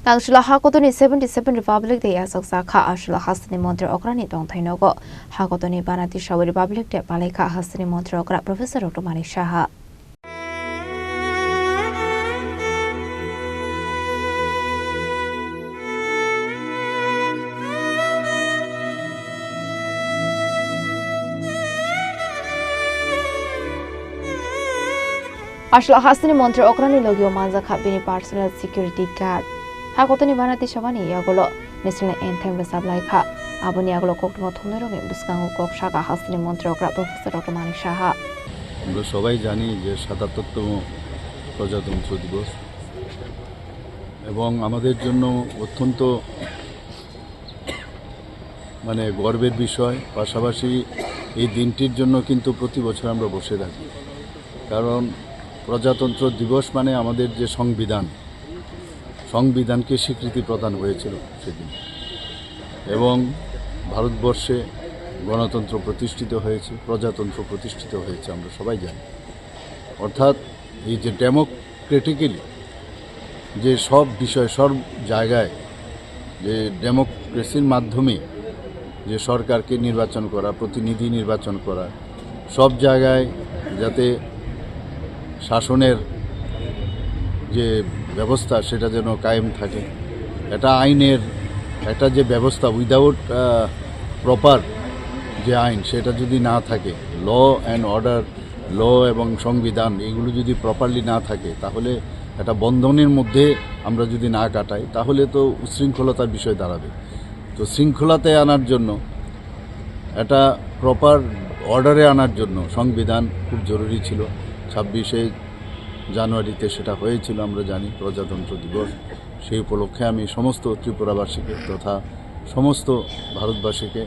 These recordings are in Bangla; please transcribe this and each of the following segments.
Tangshila Hakotoni 77 Republic de Yasoksaka Ashla Hasani Montre Okrani Tongtainogo Hakotoni Banati Shaw Republic de Paleka Hasani Montre Okra Professor Otomani Shaha Ashla Hasani Montre Okrani Logio Manzaka Bini Personal Security Guard Hakotoni Banati Shavani Yagolo National Anthem Sablaika Abuni Aglo Kokmo Tonero Buskango Kok Shaka Hasani Montre Okra Professor Otomani Shaha আমরা সবাই জানি যে ৭৭তম প্রজাতন্ত্র দিবস এবং আমাদের জন্য অত্যন্ত গর্বের বিষয়। পাশাপাশি এই দিনটির জন্য কিন্তু প্রতি বছর আমরা বসে থাকি, কারণ প্রজাতন্ত্র দিবস মানে আমাদের যে সংবিধানকে স্বীকৃতি প্রদান হয়েছিল সেদিন, এবং ভারতবর্ষে গণতন্ত্র প্রতিষ্ঠিত হয়েছে, প্রজাতন্ত্র প্রতিষ্ঠিত হয়েছে, আমরা সবাই জানি। অর্থাৎ এই যে ডেমোক্রেটিক্যালি যে সব বিষয় সব জায়গায় যে ডেমোক্রেসির মাধ্যমে যে সরকারকে নির্বাচন করা, প্রতিনিধি নির্বাচন করা, সব জায়গায় যাতে শাসনের যে ব্যবস্থা সেটা যেন কায়েম থাকে, এটা আইনের একটা যে ব্যবস্থা উইদাউট প্রপার যে আইন সেটা যদি না থাকে, ল অ্যান্ড অর্ডার, ল এবং সংবিধান এগুলো যদি প্রপারলি না থাকে, তাহলে একটা বন্ধনের মধ্যে আমরা যদি না কাটাই তাহলে তো উচ্ছৃঙ্খলতার বিষয় দাঁড়াবে। তো শৃঙ্খলাতে আনার জন্য, একটা প্রপার অর্ডারে আনার জন্য সংবিধান খুব জরুরি ছিল। ২৬শে জানুয়ারিতে সেটা হয়েছিল, আমরা জানি, প্রজাতন্ত্র দিবস। সেই উপলক্ষে আমি সমস্ত ত্রিপুরাবাসীকে তথা সমস্ত ভারতবাসীকে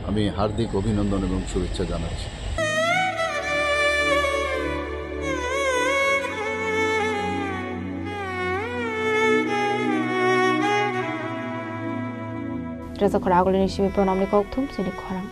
আমি হার্দিক অভিনন্দন এবং শুভেচ্ছা জানাচ্ছি। Reza Khora Agulini Shibi Pronamni Kokthum Sini Khora